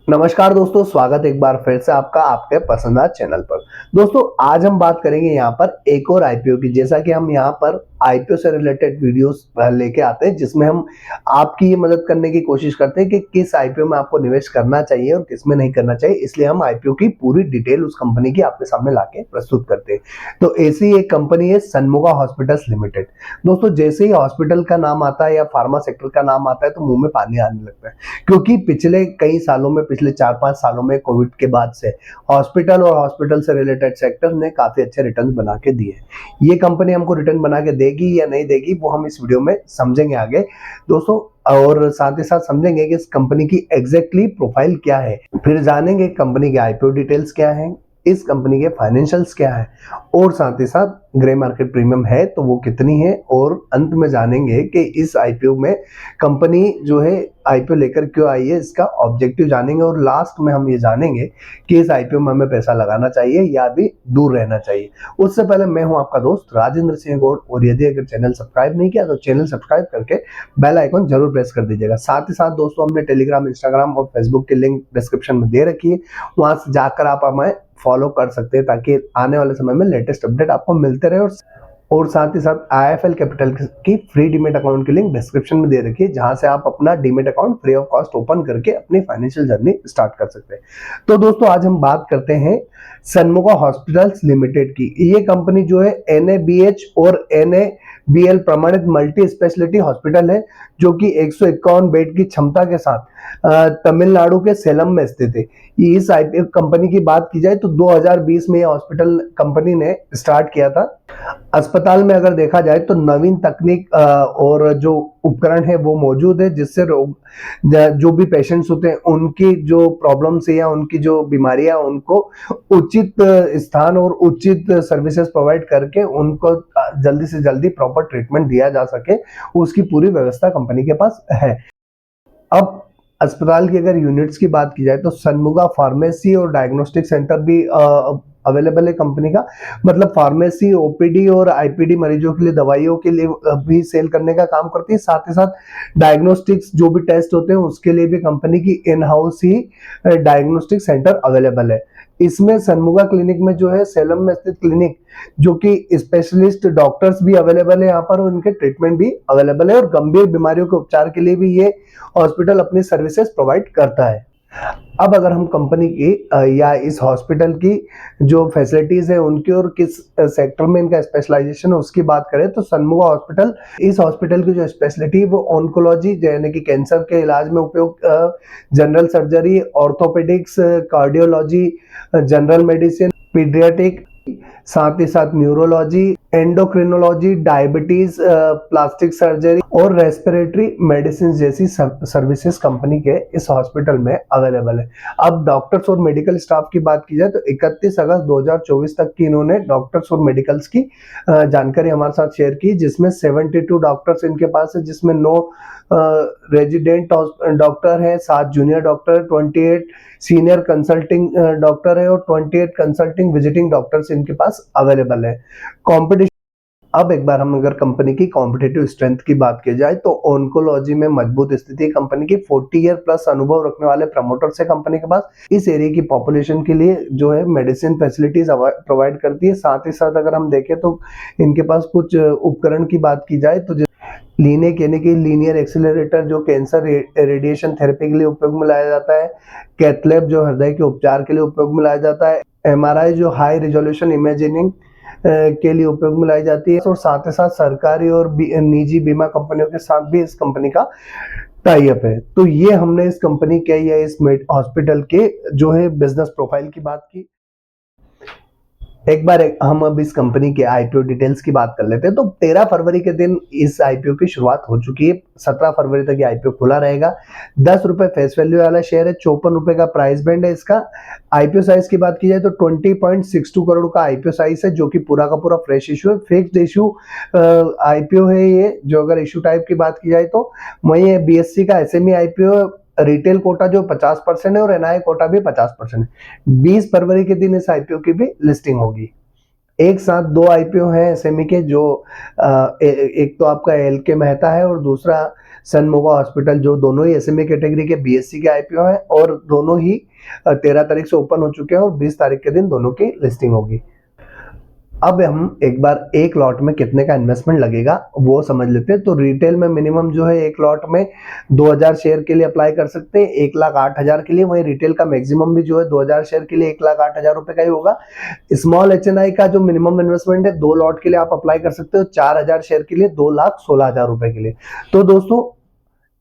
नमस्कार दोस्तों, स्वागत एक बार फिर से आपका आपके पसंदीदा चैनल पर। दोस्तों आज हम बात करेंगे यहाँ पर एक और आईपीओ की। जैसा कि हम यहाँ पर आईपीओ से रिलेटेड वीडियोस लेके आते हैं, जिसमें हम आपकी ये मदद करने की कोशिश करते हैं कि किस आईपीओ में आपको निवेश करना चाहिए और किस में नहीं करना चाहिए। इसलिए हम आईपीओ की पूरी डिटेल उस कंपनी की आपके सामने लाके प्रस्तुत करते हैं। तो ऐसी एक कंपनी है सनमुगा हॉस्पिटल्स लिमिटेड। दोस्तों जैसे ही हॉस्पिटल का नाम आता है या फार्मा सेक्टर का नाम आता है तो मुंह में पानी आने लगता है, क्योंकि पिछले कई सालों में, पिछले 4-5 सालों में कोविड के बाद से हॉस्पिटल और हॉस्पिटल से रिलेटेड सेक्टर ने काफी अच्छे रिटर्न बना के दिए। ये कंपनी हमको रिटर्न बना के देगी या नहीं देगी वो हम इस वीडियो में समझेंगे आगे दोस्तों, और साथ ही साथ समझेंगे कि इस कंपनी की एग्जैक्टली प्रोफाइल क्या है। फिर जानेंगे कंपनी के आईपीओ डिटेल्स क्या है, इस कंपनी के फाइनेंशियल्स क्या है, और साथ ही साथ ग्रे मार्केट प्रीमियम है तो वो कितनी है, और अंत में जानेंगे कि इस आईपीओ में कंपनी जो है आईपीओ लेकर क्यों आई है, इसका ऑब्जेक्टिव जानेंगे। और लास्ट में हम ये जानेंगे कि इस आईपीओ में हमें पैसा लगाना चाहिए या भी दूर रहना चाहिए। उससे पहले मैं हूं आपका दोस्त राजेंद्र सिंह गौड़, और यदि अगर चैनल सब्सक्राइब नहीं किया तो चैनल सब्सक्राइब करके बेल आइकन जरूर प्रेस कर दीजिएगा। साथ ही साथ दोस्तों हमने टेलीग्राम, इंस्टाग्राम और फेसबुक की लिंक डिस्क्रिप्शन में दे रखी है, वहां से जाकर आप हमें फॉलो कर सकते हैं ताकि आने वाले समय में लेटेस्ट अपडेट आपको मिलते रहे। और साथ ही साथ आईएफएल कैपिटल की फ्री डीमेट अकाउंट की लिंक डिस्क्रिप्शन में दे रखी है, जहां से आप अपना demat account free of cost open करके अपनी फाइनेंशियल जर्नी स्टार्ट कर सकते हैं। तो दोस्तों आज हम बात करते हैं सनमुगा हॉस्पिटल्स लिमिटेड की। ये कंपनी जो है एनएबीएच और एनएबीएल प्रमाणित मल्टी स्पेशलिटी हॉस्पिटल है, जो कि 151 बेड की क्षमता के साथ तमिलनाडु के सेलम में स्थित है। इस आईपीओ कंपनी की बात की जाए तो 2020 में यह हॉस्पिटल कंपनी ने स्टार्ट किया था। अस्पताल में अगर देखा जाए तो नवीन तकनीक और जो उपकरण है वो मौजूद है, जिससे जो भी पेशेंट्स होते हैं उनकी जो प्रॉब्लम्स है या उनकी जो बीमारियां, उनको उचित स्थान और उचित सर्विसेज प्रोवाइड करके उनको जल्दी से जल्दी प्रॉपर ट्रीटमेंट दिया जा सके, उसकी पूरी व्यवस्था कंपनी के पास है। अब अस्पताल की अगर यूनिट्स की बात की जाए तो सनमुगा फार्मेसी और डायग्नोस्टिक सेंटर भी अवेलेबल है कंपनी का। मतलब फार्मेसी, ओपीडी और आईपीडी मरीजों के लिए दवाइयों के लिए भी सेल करने का काम करती है। साथ ही साथ डायग्नोस्टिक्स जो भी टेस्ट होते हैं उसके लिए भी कंपनी की in house he diagnostic centre available है। इसमें सनमुगा क्लिनिक में जो है सेलम में स्थित क्लिनिक, जो कि स्पेशलिस्ट डॉक्टर्स भी अवेलेबल है यहाँ पर, उनके ट्रीटमेंट भी अवेलेबल है, और गंभीर बीमारियों के उपचार के लिए भी ये हॉस्पिटल अपनी सर्विसेज प्रोवाइड करता है। अब अगर हम कंपनी की या इस हॉस्पिटल की जो फैसिलिटीज है उनकी और किस सेक्टर में इनका स्पेशलाइजेशन है उसकी बात करें तो सनमुगा हॉस्पिटल, इस हॉस्पिटल की जो स्पेशलिटी है वो ऑन्कोलॉजी यानी कि कैंसर के इलाज में उपयोग, general surgery, orthopaedics, cardiology, general medicine, paediatric, साथ ही साथ neurology, endocrinology, diabetes, plastic surgery और रेस्पिरेटरी मेडिसिन जैसी सर्विसेज कंपनी के इस हॉस्पिटल में अवेलेबल है। अब डॉक्टर्स और मेडिकल स्टाफ की बात की जाए तो 31 अगस्त 2024 तक की इन्होंने डॉक्टर्स और मेडिकल्स की जानकारी हमारे साथ शेयर की, जिसमें 72 डॉक्टर्स इनके पास है, जिसमें 9 रेजिडेंट डॉक्टर है, 7 junior doctor, 28 senior consulting doctor है और 28 कंसल्टिंग विजिटिंग डॉक्टर्स इनके पास अवेलेबल है। कॉम्पिटिशन, अब एक बार हम अगर कंपनी की कॉम्पिटिटिव स्ट्रेंथ की बात की जाए तो ऑन्कोलॉजी में मजबूत स्थिति कंपनी की, 40 ईयर प्लस अनुभव रखने वाले प्रमोटर्स है कंपनी के पास। इस एरिया की पॉपुलेशन के लिए जो है मेडिसिन फैसिलिटीज प्रोवाइड करती है। साथ ही साथ अगर हम देखें तो इनके पास कुछ उपकरण की बात की जाए तो लीनिक यानी कि लीनियर एक्सेलरेटर जो कैंसर रेडिएशन थेरेपी के लिए उपयोग में लाया जाता है, कैथलैब जो हृदय के उपचार के लिए उपयोग में लाया जाता है, एमआरआई जो हाई रिजोल्यूशन इमेजिंग के लिए उपयोग में लाई जाती है, और साथ ही साथ सरकारी और निजी बीमा कंपनियों के साथ भी इस कंपनी का टाई अप है। तो ये हमने इस कंपनी के या इस हॉस्पिटल के जो है बिजनेस प्रोफाइल की बात की। हम अब इस कंपनी के आईपीओ डिटेल्स की बात कर लेते हैं। तो 13 फरवरी के दिन इस आईपीओ की शुरुआत हो चुकी है। 17 फरवरी तक ये आईपीओ खुला रहेगा। 10 रुपए फेस वैल्यू वाला शेयर है, 54 रुपए का प्राइस बैंड है इसका। आईपीओ साइज की बात की जाए तो 20.62 करोड़ का आईपीओ साइज है, जो कि पूरा का पूरा फ्रेश इशू है, फिक्स्ड इशू आईपीओ है ये, जो अगर इशू टाइप की बात की जाए तो। वही बीएससी का एसएमई आईपीओ, रिटेल कोटा जो 50% है और एनआई कोटा भी 50% है। 20 फरवरी के दिन इस आईपीओ की भी लिस्टिंग होगी। एक साथ दो आईपीओ हैं एसएमई के जो एक तो आपका एलके मेहता है और दूसरा सनमोगा हॉस्पिटल, जो दोनों ही एसएमई कैटेगरी के बीएससी के आईपीओ हैं और दोनों ही 13 तारीख से ओपन हो चुके हैं और 20 तारीख के दिन दोनों की लिस्टिंग होगी। अब हम एक बार एक लॉट में कितने का इन्वेस्टमेंट लगेगा वो समझ लेते हैं। तो रिटेल में मिनिमम जो है एक लॉट में 2000 शेयर के लिए अप्लाई कर सकते हैं 1,08,000 के लिए। वहीं रिटेल का मैक्सिमम भी जो है 2000 शेयर के लिए 1,08,000 रुपए का ही होगा। स्मॉल एचएनआई का जो मिनिमम इन्वेस्टमेंट है 2 लॉट के लिए आप अप्लाई कर सकते हो 4000 शेयर के लिए 2,16,000 रुपए के लिए। तो दोस्तों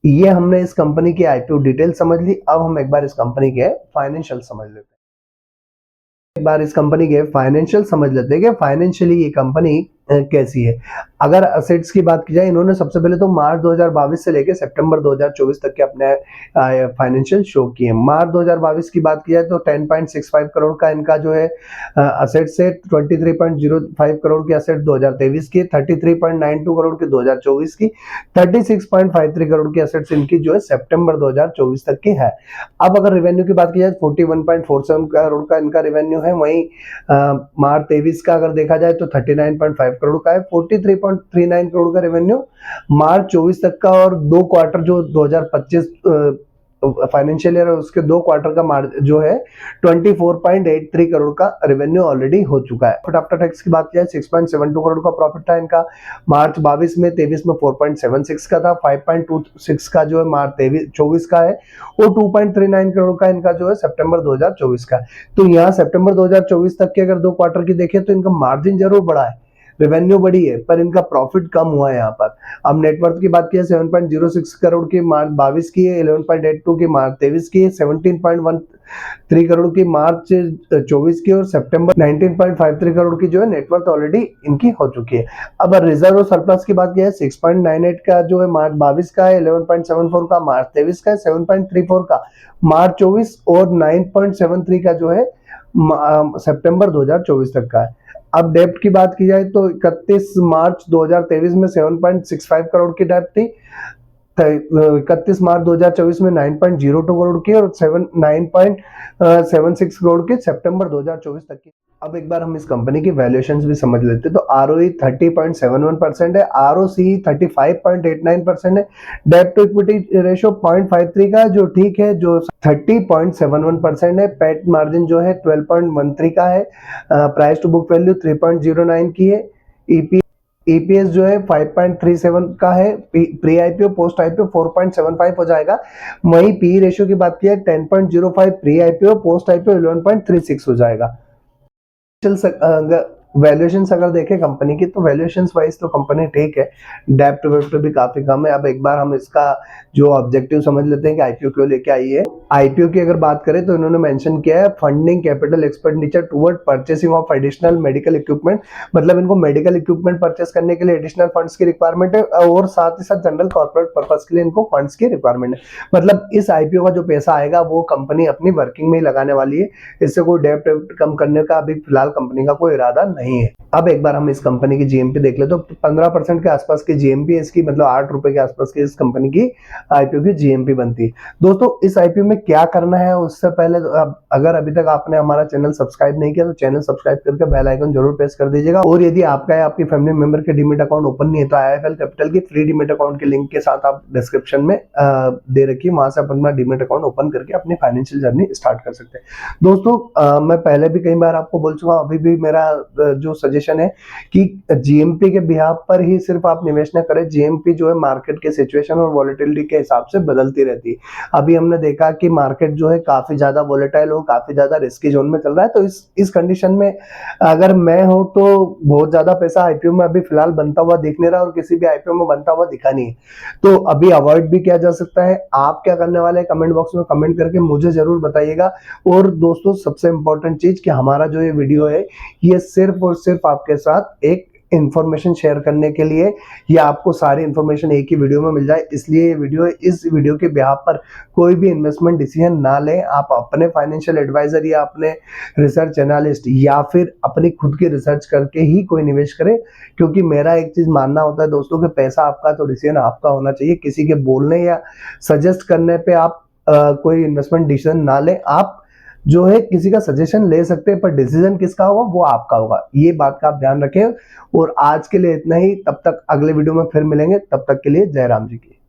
ये हमने इस कंपनी की आईपीओ डिटेल समझ ली। अब हम एक बार इस कंपनी के फाइनेंशियल समझ लेते हैं। एक बार इस कंपनी के फाइनेंशियल समझ लेते हैं कि फाइनेंशियली ये कंपनी कैसी है। अगर असेट्स की बात की जाए, इन्होंने सबसे पहले तो मार्च 2022 से लेकर सितंबर 2024 तक के अपने फाइनेंशियल शो किए। मार्च 2022 की बात की जाए तो 10.65 करोड़ का इनका जो है असेट्स है, 23.05 करोड़ की असेट 2023 की, 33.92 करोड़ की 2024 की, 36.53 करोड़ की असेट्स इनकी जो है सितंबर 2024 तक की है। अब अगर रेवेन्यू की बात की जाए 41.47 करोड़ का इनका रेवेन्यू है। वहीं मार्च 23 का अगर देखा जाए तो 39.5 करोड़ का है। 43.39 करोड़ का रेवेन्यू मार्च 24 तक का, और 2 क्वार्टर जो 2025 फाइनेंशियल ईयर है उसके 2 क्वार्टर का जो है 24.83 करोड़ का रेवेन्यू ऑलरेडी हो चुका है। बट आफ्टर टैक्स की बात की जाए 6.72 करोड़ का प्रॉफिट था इनका मार्च 22 में। 23 में 4.76 का था। 5.26 का जो है मार्च 24 का है। वो 2.39 करोड़ का इनका जो है सितंबर 2024 का है। तो यहाँ सितंबर 2024 तक के अगर 2 क्वार्टर की देखें तो इनका मार्जिन जरूर बढ़ा है, रेवेन्यू बढ़ी है, पर इनका प्रॉफिट कम हुआ है यहाँ पर। अब नेटवर्थ की बात की 7.06 करोड़ की मार्च 22 की है, 11.82 की मार्च 23 की, 17.13 करोड़ की मार्च 24 की, और सितंबर 19.53 करोड़ की जो है नेटवर्थ ऑलरेडी इनकी हो चुकी है। अब रिजर्व और सरप्लस की बात की है 6.98 का जो है मार्च 22 का है, 11.74 का मार्च 23 का है, 7.34 का मार्च 24 और 9.73 का जो है सितंबर 2024 तक का है। अब डेप्ट की बात की जाए तो 31 मार्च 2023 में 7.65 करोड़ की डेप्ट थी। 31 मार्च 2024 में 9.02 करोड़ की, और 9.76 करोड़ की सितंबर 2024 तक की। अब एक बार हम इस कंपनी की वैल्यूएशंस भी समझ लेते हैं। तो ROE 30.71% है, ROCE 35.89% है, डेट टू इक्विटी रेशियो 0.53 का है जो ठीक है, जो 30.71% है। पैट मार्जिन जो है 12.13 का है। प्राइस टू बुक वैल्यू 3.09 की है। ईपीएस जो है 5.37 का है। प्री आईपीओ पोस्ट आईपीओ 4.75 हो जाएगा। वही पी रेशियो की बात की है 10.05 प्री आईपीओ, पोस्ट आईपीओ 11.36 हो जाएगा। वैल्यूएशंस अगर देखें कंपनी की तो वैल्यूएशंस वाइज तो कंपनी ठीक है, डेप्ट वेप्ट भी काफी कम है। अब एक बार हम इसका जो ऑब्जेक्टिव समझ लेते हैं कि आईपीओ क्यों लेके आई है। आईपीओ की अगर बात करें तो इन्होंने मेंशन किया है funding capital expenditure toward purchasing of additional medical equipment. मतलब इनको मेडिकल इक्विपमेंट परचेस करने के लिए एडिशनल फंड्स की रिक्वायरमेंट है, और साथ ही साथ जनरल कॉर्पोरेट पर्पस के लिए इनको फंड्स की रिक्वायरमेंट है। मतलब इस आईपीओ का जो पैसा आएगा वो कंपनी अपनी वर्किंग में ही लगाने वाली है। इससे कोई डेप्ट कम करने का अभी फिलहाल कंपनी का कोई इरादा नहीं है। अब एक बार हम इस कंपनी की जीएमपी देख ले तो 15% के आसपास की जीएमपी है इसकी, मतलब 8 रुपए के आसपास की इस कंपनी की आईपीओ की जीएमपी बनती है। दोस्तों इस आईपीओ में क्या करना है उससे पहले अगर अभी तक आपने हमारा चैनल सब्सक्राइब नहीं किया तो चैनल सब्सक्राइब करके बेल आइकन जरूर प्रेस कर दीजिएगा। और यदि आपका या आपकी फैमिली मेंबर के डीमेट अकाउंट ओपन नहीं है तो आईआईएफएल कैपिटल की फ्री डीमेट अकाउंट के लिंक के साथ आप डिस्क्रिप्शन में दे रखिए, वहां से अपना डीमेट अकाउंट ओपन करके अपनी फाइनेंशियल जर्नी स्टार्ट कर सकते हैं। दोस्तों मैं पहले भी कई बार आपको बोल चुका हूं, अभी भी मेरा जो सजेशन है कि जीएमपी के बिहाफ पर ही सिर्फ आप निवेश न करें। जीएमपी जो है मार्केट के सिचुएशन और वॉलेटिलिटी के हिसाब से बदलती रहती है। अभी हमने देखा कि मार्केट जो है काफी ज्यादा वॉलेटाइल हो, काफी ज्यादा रिस्की जोन में चल रहा है। तो इस कंडीशन में अगर मैं हूं तो बहुत ज्यादा पैसा आईपीओ में अभी फिलहाल बनता हुआ दिख नहीं रहा, और किसी भी आईपीओ में बनता हुआ दिखा नहीं है। तो अभी अवॉइड भी किया जा सकता है। आप क्या करने वाले हैं कमेंट बॉक्स में कमेंट करके मुझे जरूर बताइएगा। और दोस्तों सबसे इंपॉर्टेंट चीज कि हमारा जो ये वीडियो है ये सिर्फ और सिर्फ आपके साथ एक इंफॉर्मेशन शेयर करने के लिए, या आपको सारी इंफॉर्मेशन एक ही वीडियो में मिल जाए इसलिए ये वीडियो, इस वीडियो के बिहाफ पर कोई भी इन्वेस्टमेंट डिसीजन ना लें। आप अपने फाइनेंशियल एडवाइजर या अपने रिसर्च एनालिस्ट या फिर अपनी खुद की रिसर्च करके ही कोई निवेश करें। क्योंकि मेरा एक चीज मानना होता है दोस्तों कि पैसा आपका तो डिसीजन आपका होना चाहिए। किसी के बोलने या सजेस्ट करने पे आप कोई इन्वेस्टमेंट डिसीजन ना लें। आप जो है किसी का सजेशन ले सकते हैं, पर डिसीजन किसका होगा वो आपका होगा। ये बात का आप ध्यान रखें। और आज के लिए इतना ही, तब तक अगले वीडियो में फिर मिलेंगे, तब तक के लिए जय राम जी की।